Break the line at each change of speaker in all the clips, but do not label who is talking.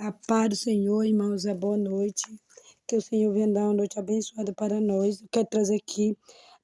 A paz do Senhor, irmãos, a boa noite. Que o Senhor venha dar uma noite abençoada para nós. Eu quero trazer aqui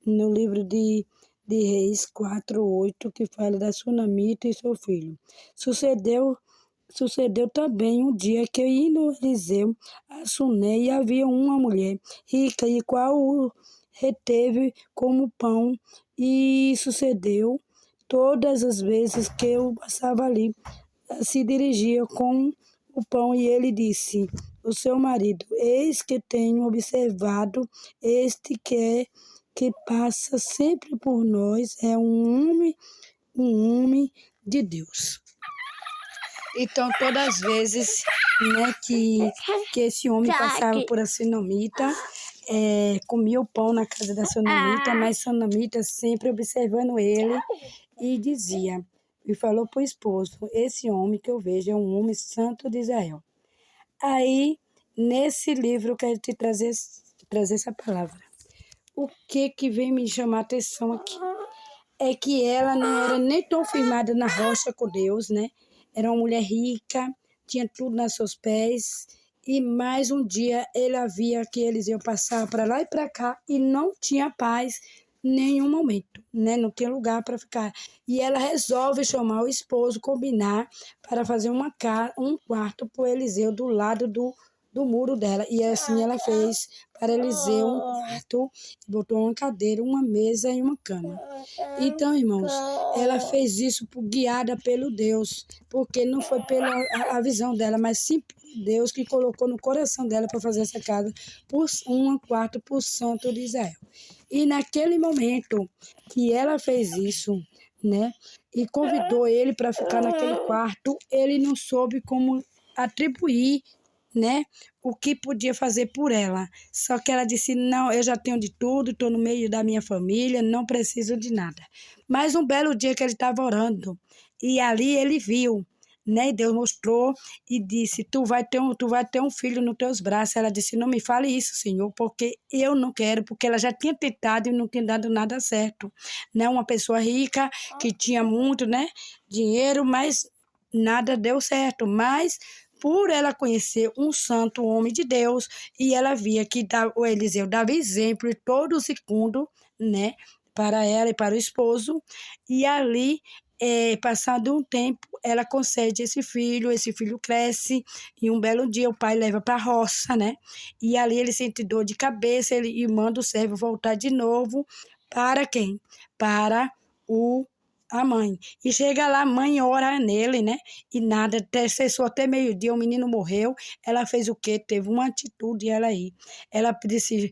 no livro de Reis 4:8, que fala da sunamita e seu filho. Sucedeu também um dia que indo Eliseu a Suné, e havia uma mulher rica, e qual o reteve como pão, e sucedeu todas as vezes que eu passava ali, se dirigia com o pão, e ele disse: o seu marido, eis que tenho observado, este que passa sempre por nós, é um homem de Deus. Então, todas as vezes, né, que esse homem passava por a sunamita, comia o pão na casa da sunamita, mas sunamita sempre observando ele, e dizia, e falou para o esposo: esse homem que eu vejo é um homem santo de Israel. Aí, nesse livro, eu quero te trazer essa palavra. O que vem me chamar a atenção aqui é que ela não era nem tão firmada na rocha com Deus, né? Era uma mulher rica, tinha tudo nos seus pés, e mais um dia ele via que eles iam passar para lá e para cá e não tinha paz em nenhum momento, né? Não tinha lugar para ficar. E ela resolve chamar o esposo, combinar para fazer um quarto para o Eliseu do lado do muro dela. E assim ela fez para Eliseu um quarto, botou uma cadeira, uma mesa e uma cama. Então, irmãos, ela fez isso guiada pelo Deus, porque não foi pela a visão dela, mas sim por Deus que colocou no coração dela para fazer essa casa, por um quarto por Santo de Israel. E naquele momento que ela fez isso, né, e convidou ele para ficar naquele quarto, ele não soube como atribuir, né, o que podia fazer por ela. Só que ela disse: não, eu já tenho de tudo, estou no meio da minha família, não preciso de nada. Mas um belo dia que ele estava orando, e ali ele viu, né, e Deus mostrou e disse: tu vai ter um filho nos teus braços. Ela disse: não me fale isso, Senhor, porque eu não quero, porque ela já tinha tentado e não tinha dado nada certo, né? Uma pessoa rica que tinha muito, né, dinheiro, mas nada deu certo. Mas por ela conhecer um santo homem de Deus, e ela via que o Eliseu dava exemplo em todo segundo, né, para ela e para o esposo, e ali, passado um tempo, ela concede esse filho cresce, e um belo dia o pai leva para a roça, né, e ali ele sente dor de cabeça, e manda o servo voltar de novo, para quem? Para a mãe. E chega lá, a mãe ora nele, né? E nada, cessou até meio-dia, o menino morreu. Ela fez o quê? Teve uma atitude, ela aí. Ela disse: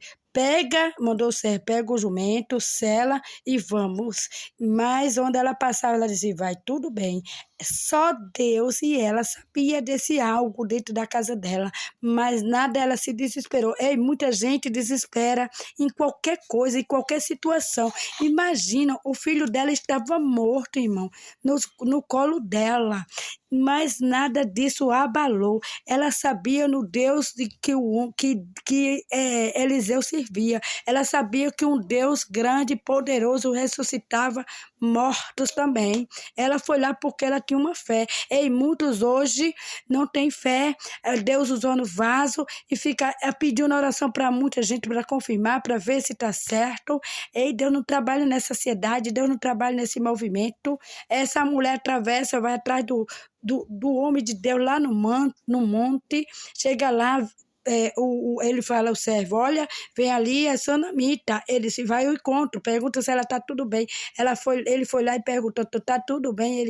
mandou o servo, pega o jumento, sela e vamos. Mas onde ela passava, ela disse: vai tudo bem. Só Deus e ela sabia desse algo dentro da casa dela, mas nada, ela se desesperou. Ei, muita gente desespera em qualquer coisa, em qualquer situação. Imagina, o filho dela estava morto, irmão, no colo dela, mas nada disso abalou. Ela sabia no Deus que Eliseu servia. Ela sabia que um Deus grande e poderoso ressuscitava mortos também. Ela foi lá porque ela tinha uma fé. Ei, muitos hoje não têm fé. Deus usando vaso e fica pedindo oração para muita gente para confirmar, para ver se está certo. Ei, Deus não trabalha nessa sociedade, Deus não trabalha nesse movimento. Essa mulher atravessa, vai atrás do homem de Deus lá no monte, chega lá, ele fala ao servo: olha, vem ali a sunamita. Ele se vai ao encontro, pergunta se ela está tudo bem. Ele foi lá e perguntou: está tudo bem?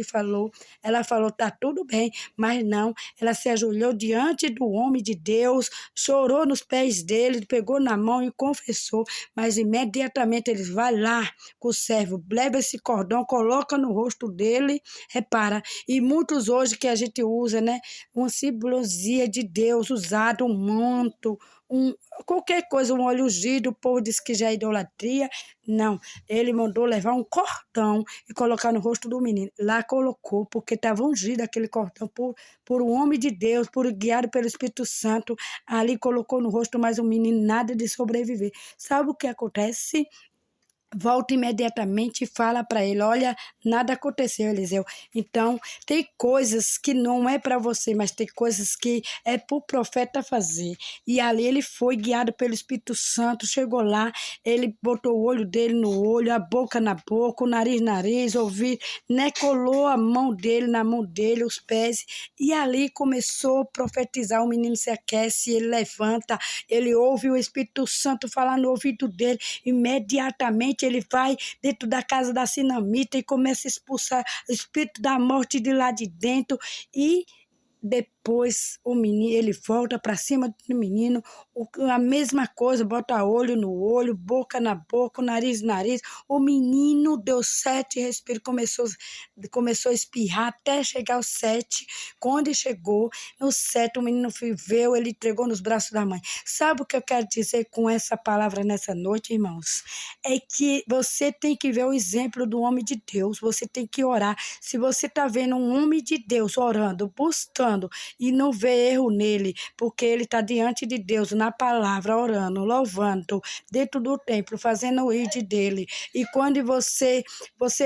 Ela falou: está tudo bem, mas não. Ela se ajoelhou diante do homem de Deus, chorou nos pés dele, pegou na mão e confessou, mas imediatamente ele vai lá com o servo, leva esse cordão, coloca no rosto dele, repara, e muitos hoje que a gente usa, né, uma simbologia de Deus usado, um manto, qualquer coisa, um óleo ungido, o povo diz que já é idolatria. Não, ele mandou levar um cordão e colocar no rosto do menino. Lá colocou, porque estava ungido aquele cordão por um homem de Deus, guiado pelo Espírito Santo. Ali colocou no rosto, mas o menino nada de sobreviver. Sabe o que acontece? volta imediatamente e fala para ele, olha, nada aconteceu, Eliseu. Então, tem coisas que não é para você, mas tem coisas que é para o profeta fazer. E ali ele foi guiado pelo Espírito Santo, chegou lá, ele botou o olho dele no olho, a boca na boca, o nariz no nariz, ouvido, né? Colou a mão dele na mão dele, os pés, e ali começou a profetizar. O menino se aquece, ele levanta, ele ouve o Espírito Santo falar no ouvido dele, imediatamente ele vai dentro da casa da sinamita e começa a expulsar o espírito da morte de lá de dentro e depois o menino, ele volta para cima do menino, a mesma coisa, bota olho no olho, boca na boca, o nariz no nariz. O menino deu 7 respiros, começou a espirrar até chegar aos 7. Quando chegou no 7, o menino viveu, ele entregou nos braços da mãe. Sabe o que eu quero dizer com essa palavra nessa noite, irmãos? É que você tem que ver o exemplo do homem de Deus, você tem que orar. Se você está vendo um homem de Deus orando, buscando, e não vê erro nele, porque ele está diante de Deus, na palavra, orando, louvando, dentro do templo, fazendo o ide dele. E quando você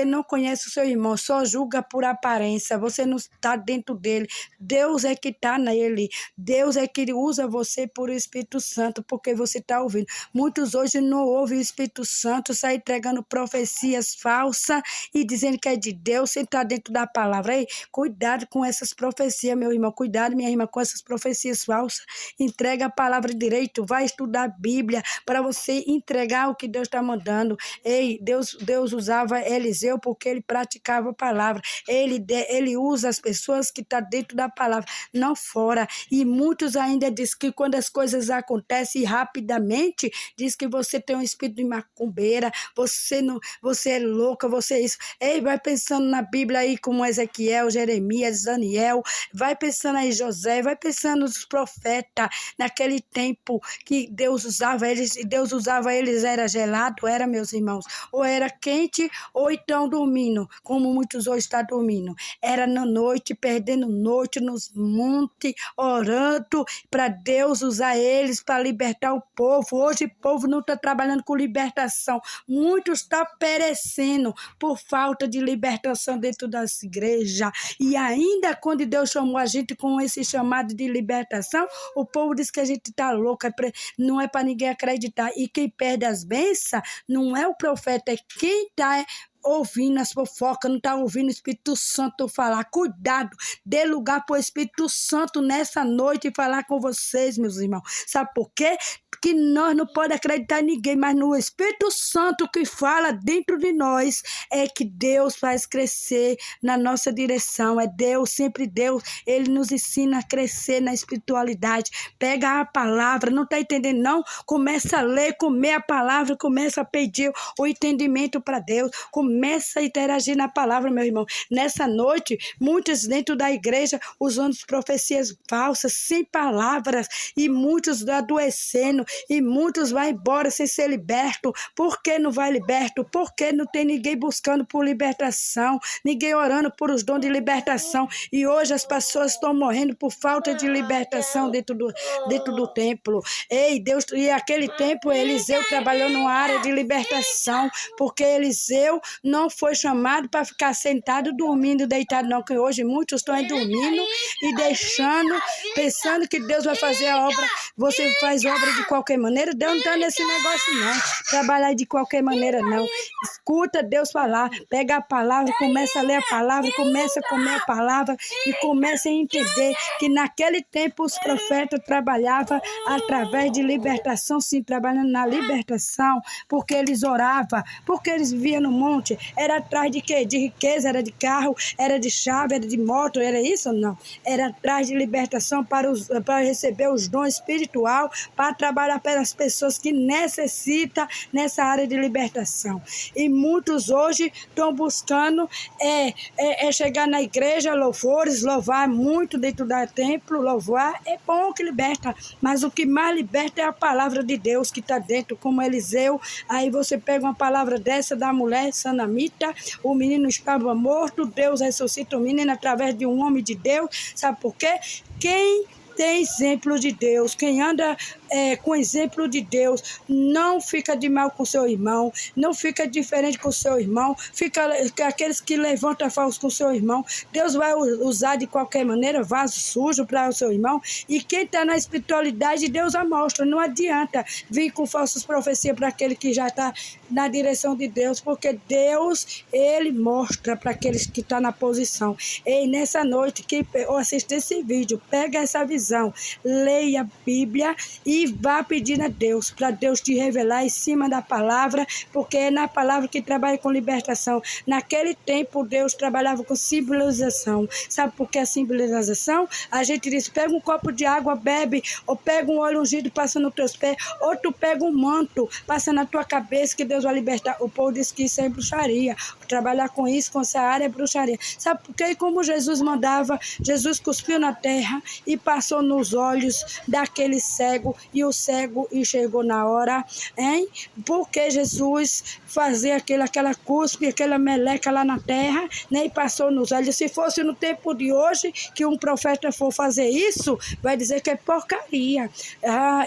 não conhece o seu irmão, só julga por aparência, você não está dentro dele. Deus é que está nele, Deus é que usa você por Espírito Santo, porque você está ouvindo. Muitos hoje não ouvem o Espírito Santo, saem entregando profecias falsas e dizendo que é de Deus, sem estar dentro da palavra. Ei, cuidado com essas profecias, meu irmão, cuidado, minha irmã, com essas profecias falsas. Entrega a palavra direito, vai estudar a Bíblia para você entregar o que Deus está mandando. Ei, Deus usava Eliseu porque ele praticava a palavra. Ele usa as pessoas que estão dentro da palavra, não fora. E muitos ainda dizem que quando as coisas acontecem rapidamente, diz que você tem um espírito de macumbeira, você é louca, você é isso. Ei, vai pensando na Bíblia aí como Ezequiel, Jeremias, Daniel, vai pensando aí José, vai pensando nos profetas, naquele tempo que Deus usava eles, era gelado, era, meus irmãos, ou era quente, ou então dormindo, como muitos hoje estão dormindo. Era na noite, perdendo noite nos montes, orando para Deus usar eles para libertar o povo. Hoje o povo não está trabalhando com libertação, muitos estão perecendo por falta de libertação dentro das igrejas. E ainda quando Deus chamou a gente com esse chamado de libertação, o povo diz que a gente está louca, não é para ninguém acreditar. E quem perde as bênçãos não é o profeta, é quem está ouvindo as fofocas, não está ouvindo o Espírito Santo falar. Cuidado, dê lugar para o Espírito Santo nessa noite e falar com vocês, meus irmãos. Sabe por quê? Que nós não podemos acreditar em ninguém, mas no Espírito Santo que fala dentro de nós, é que Deus faz crescer na nossa direção. É Deus, sempre Deus, Ele nos ensina a crescer na espiritualidade. Pega a palavra, não está entendendo não? Começa a ler, comer a palavra, começa a pedir o entendimento para Deus, começa a interagir na palavra, meu irmão. Nessa noite, muitos dentro da igreja usando profecias falsas, sem palavras, e muitos adoecendo, e muitos vão embora sem ser liberto. Por que não vai liberto? Porque não tem ninguém buscando por libertação, ninguém orando por os dons de libertação. E hoje as pessoas estão morrendo por falta de libertação dentro do templo. Ei, Deus, e aquele tempo Eliseu trabalhou numa área de libertação, porque Eliseu não foi chamado para ficar sentado, dormindo, deitado, não, que hoje muitos estão dormindo e deixando, pensando que Deus vai fazer a obra. Você faz obra de qualquer maneira, Deus não está nesse negócio não, trabalhar de qualquer maneira não. Escuta Deus falar, pega a palavra, começa a ler a palavra, começa a comer a palavra e começa a entender que naquele tempo os profetas trabalhavam através de libertação, sim, trabalhando na libertação, porque eles oravam, porque eles viviam no monte. Era atrás de quê? De riqueza, era de carro, era de chave, era de moto, era isso ou não? Era atrás de libertação para receber os dons espiritual, para trabalhar pelas pessoas que necessitam nessa área de libertação. E muitos hoje estão buscando chegar na igreja, louvores, louvar muito dentro do templo, louvar, é bom que liberta, mas o que mais liberta é a palavra de Deus que está dentro, como Eliseu. Aí você pega uma palavra dessa da mulher sanamita, o menino estava morto, Deus ressuscita o menino através de um homem de Deus. Sabe por quê? Quem tem exemplo de Deus. Quem anda com exemplo de Deus não fica de mal com seu irmão, não fica diferente com seu irmão, fica aqueles que levantam falsos com seu irmão. Deus vai usar de qualquer maneira vaso sujo para o seu irmão. E quem está na espiritualidade, Deus a mostra. Não adianta vir com falsas profecias para aquele que já está na direção de Deus, porque Deus, Ele mostra para aqueles que estão na posição. E nessa noite, quem assiste esse vídeo, pega essa visão, leia a Bíblia e vá pedindo a Deus, para Deus te revelar em cima da palavra, porque é na palavra que trabalha com libertação. Naquele tempo, Deus trabalhava com simbolização. Sabe por que a simbolização? A gente diz, pega um copo de água, bebe, ou pega um óleo ungido, passa nos teus pés, ou tu pega um manto, passa na tua cabeça, que Deus vai libertar. O povo diz que isso é bruxaria. Trabalhar com isso, com essa área, é bruxaria. Sabe por quê? Como Jesus mandava, Jesus cuspiu na terra e passou nos olhos daquele cego, e o cego enxergou na hora, hein? Porque Jesus fazia aquela cuspe, aquela meleca lá na terra, né? E passou nos olhos. Se fosse no tempo de hoje, que um profeta for fazer isso, vai dizer que é porcaria.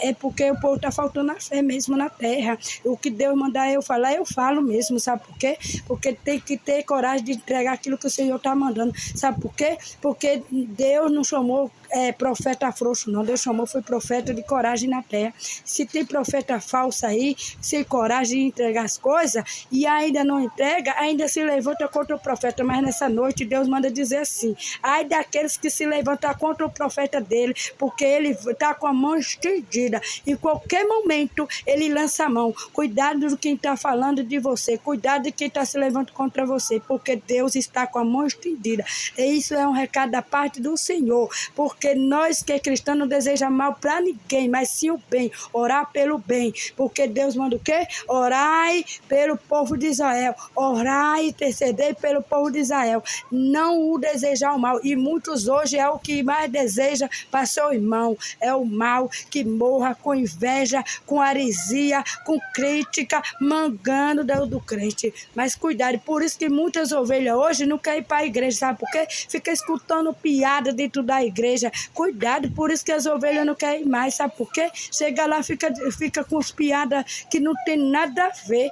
É porque o povo está faltando a fé mesmo na terra. O que Deus mandar eu falar, eu falo mesmo. Sabe por quê? Porque tem que ter coragem de entregar aquilo que o Senhor está mandando. Sabe por quê? Porque Deus não chamou profeta frouxo, não. Deus chamou, foi profeta de coragem na terra. Se tem profeta falso aí, sem coragem de entregar as coisas, e ainda não entrega, ainda se levanta contra o profeta. Mas nessa noite Deus manda dizer assim: ai daqueles que se levantam contra o profeta dele, porque ele está com a mão estendida. Em qualquer momento ele lança a mão. Cuidado de quem está falando de você, cuidado de quem está se levantando contra você, porque Deus está com a mão estendida. E isso é um recado da parte do Senhor, porque nós que é cristão não deseja mal para ninguém, mas sim o bem, orar pelo bem, porque Deus manda o quê? Orai pelo povo de Israel, orai e intercedei pelo povo de Israel, não o desejar o mal. E muitos hoje é o que mais deseja para seu irmão, é o mal, que morra com inveja, com heresia, com crítica, mangando do crente. Mas cuidado, por isso que muitas ovelhas hoje não querem ir para a igreja, sabe por quê? Fica escutando piada dentro da igreja. Cuidado, por isso que as ovelhas não querem ir mais, sabe por quê? Chega lá, fica com as piadas que não tem nada a ver,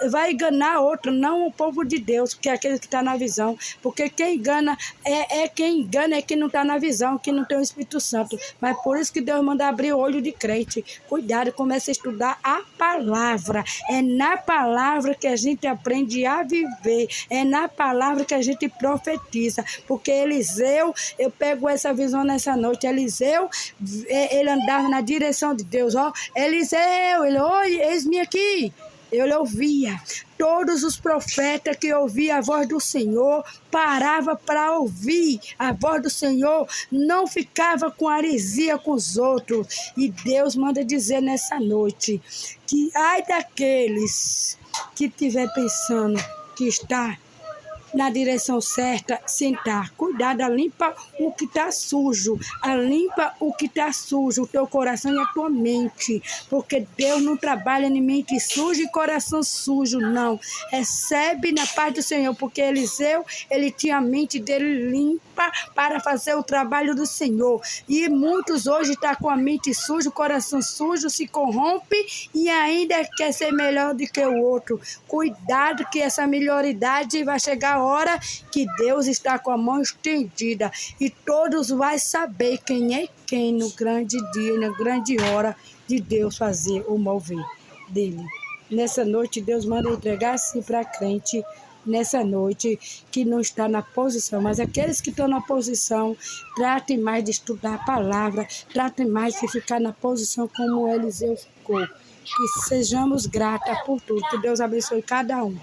vai enganar outro, não o povo de Deus, que é aquele que está na visão, porque quem engana é quem não está na visão, que não tem o Espírito Santo. Mas por isso que Deus manda abrir o olho de crente. Cuidado, comece a estudar a palavra. É na palavra que a gente aprende a viver, é na palavra que a gente profetiza, porque Eliseu, eu pego essa visão nessa noite, Eliseu, ele andava na direção de Deus, ó, Eliseu, ele, oi, eis-me aqui. Eu ouvia, todos os profetas que ouviam a voz do Senhor, parava para ouvir a voz do Senhor, não ficava com heresia com os outros. E Deus manda dizer nessa noite, que ai daqueles que estiver pensando que está na direção certa, sentar. Cuidado, limpa o que está sujo. Limpa o que está sujo, o teu coração e a tua mente. Porque Deus não trabalha em mente suja e coração sujo, não. Recebe na paz do Senhor, porque Eliseu, ele tinha a mente dele limpa para fazer o trabalho do Senhor. E muitos hoje estão com a mente suja, o coração sujo, se corrompe e ainda quer ser melhor do que o outro. Cuidado que essa melhoridade vai chegar a hora que Deus está com a mão estendida e todos vão saber quem é quem no grande dia, na grande hora de Deus fazer o mover dele. Nessa noite, Deus manda entregar assim para crente, nessa noite, que não está na posição, mas aqueles que estão na posição, tratem mais de estudar a palavra, tratem mais de ficar na posição como Eliseu ficou. Que sejamos gratos por tudo, que Deus abençoe cada um.